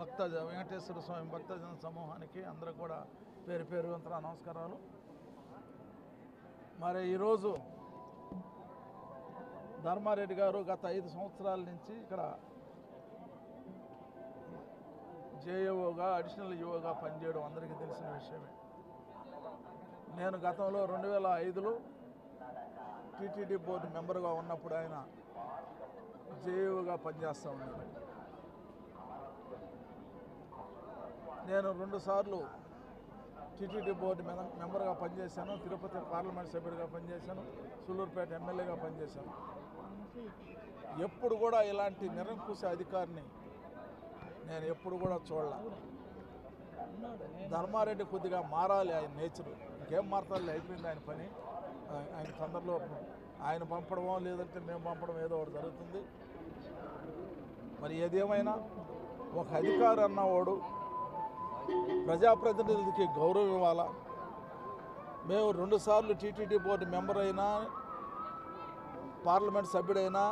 భక్త వెంకటేశ్వర స్వామి భక్తజన సమూహానికి అందరూ కూడా పేరు పేరు వంతన నమస్కారాలు. మరి ఈరోజు ధర్మారెడ్డి గారు గత 5 సంవత్సరాల నుంచి ఇక్కడ జేఏఓగా అడిషనల్ ఈఓగా పనిచేయడం అందరికీ తెలిసిన విషయమే. నేను గతంలో 2005లో టీటీడీ బోర్డు మెంబర్గా ఉన్నప్పుడు ఆయన జేఏఓగా పనిచేస్తూ ఉన్నాడు. నేను 2 సార్లు టీటీడీ బోర్డు మెంబర్గా పనిచేశాను, తిరుపతి పార్లమెంట్ సభ్యుడిగా పనిచేశాను, సూలూరుపేట ఎమ్మెల్యేగా పనిచేశాను. ఎప్పుడు కూడా ఇలాంటి నిరంకుశ అధికారిని నేను ఎప్పుడు కూడా చూడలే. ధర్మారెడ్డి కొద్దిగా మారాలి, ఆయన నేచరు ఇంకేం మారతాలి, అయిపోయింది ఆయన పని. ఆయన తొందరలో ఆయన పంపడమో లేదంటే మేము పంపడం ఏదో ఒకటి జరుగుతుంది. మరి ఏదేమైనా ఒక అధికారి అన్నవాడు ప్రజాప్రతినిధులకి గౌరవం ఇవ్వాలా. మేము 2 సార్లు టీటీడీ బోర్డు మెంబర్ అయినా, పార్లమెంట్ సభ్యుడైనా,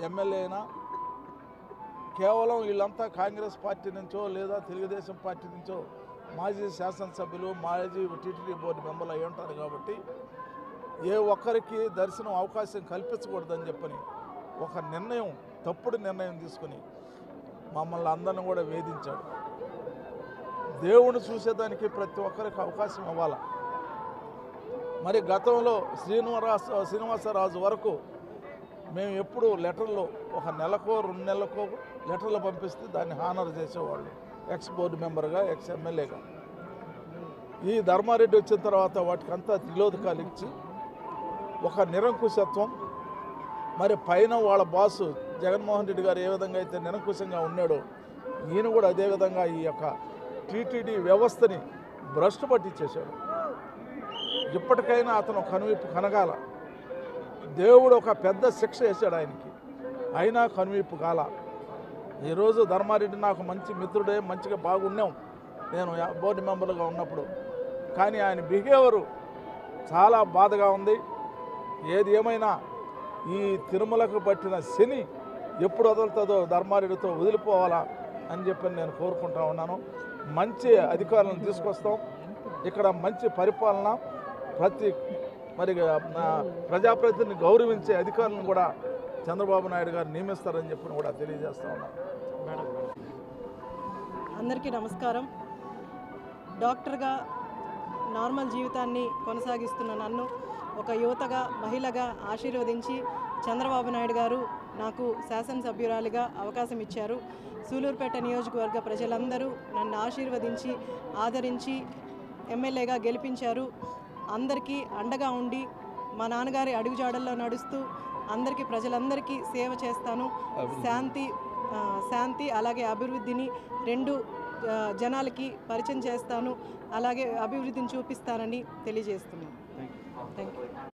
ఎమ్మెల్యే అయినా కేవలం వీళ్ళంతా కాంగ్రెస్ పార్టీ నుంచో లేదా తెలుగుదేశం పార్టీ నుంచో మాజీ శాసనసభ్యులు, మాజీ టీటీడీ బోర్డు మెంబర్లు అయి ఉంటారు. కాబట్టి ఏ ఒక్కరికి దర్శనం అవకాశం కల్పించకూడదని చెప్పని ఒక నిర్ణయం, తప్పుడు నిర్ణయం తీసుకుని మమ్మల్ని అందరిని కూడా వేధించాడు. దేవుణ్ణి చూసేదానికి ప్రతి ఒక్కరికి అవకాశం ఇవ్వాలి. మరి గతంలో శ్రీనివాసరాజు వరకు మేము ఎప్పుడు లెటర్లో 1 నెలకో 2 నెలలకో లెటర్లు పంపిస్తే దాన్ని హానర్ చేసేవాళ్ళు, ఎక్స్ బోర్డు మెంబర్గా, ఎక్స్ ఎమ్మెల్యేగా. ఈ ధర్మారెడ్డి వచ్చిన తర్వాత వాటికంతా తిలోదకాలు ఇచ్చి ఒక నిరంకుశత్వం, మరి పైన వాళ్ళ బాసు జగన్మోహన్ రెడ్డి గారు ఏ విధంగా అయితే నిరంకుశంగా ఉన్నాడో ఈయన కూడా అదేవిధంగా ఈ యొక్క టీటీడీ వ్యవస్థని భ్రష్టు పట్టించేశాడు. ఇప్పటికైనా అతను కనువిప్పు కనగాల. దేవుడు ఒక పెద్ద శిక్ష వేశాడు ఆయనకి, అయినా కనువిప్పు కాల. ఈరోజు ధర్మారెడ్డి నాకు మంచి మిత్రుడే, మంచిగా బాగున్నాం నేను బోర్డు మెంబర్గా ఉన్నప్పుడు. కానీ ఆయన బిహేవియరు చాలా బాధగా ఉంది. ఏది ఏమైనా ఈ తిరుమలకు పట్టిన శని ఎప్పుడు వదులుతుందో ధర్మారెడ్డితో వదిలిపోవాలా అని చెప్పి నేను కోరుకుంటా ఉన్నాను. మంచి అధికారులను తీసుకొస్తాం. ఇక్కడ మంచి పరిపాలన, మరి ప్రజాప్రతినిధిని గౌరవించే అధికారులను కూడా చంద్రబాబు నాయుడు గారు నియమిస్తారని చెప్పి కూడా తెలియజేస్తా ఉన్నాను. అందరికీ నమస్కారం. డాక్టర్గా నార్మల్ జీవితాన్ని కొనసాగిస్తున్న నన్ను ఒక యువతగా, మహిళగా ఆశీర్వదించి చంద్రబాబు నాయుడు గారు నాకు శాసనసభ్యురాలిగా అవకాశం ఇచ్చారు. సూలూరుపేట నియోజకవర్గ ప్రజలందరూ నన్ను ఆశీర్వదించి, ఆదరించి ఎమ్మెల్యేగా గెలిపించారు. అందరికీ అండగా ఉండి మా నాన్నగారి అడుగుజాడల్లో నడుస్తూ అందరికీ, ప్రజలందరికీ సేవ చేస్తాను. శాంతి అలాగే అభివృద్ధిని 2 జనాలకి పరిచయం చేస్తాను. అలాగే అభివృద్ధిని చూపిస్తానని తెలియజేస్తున్నాను. Thank you.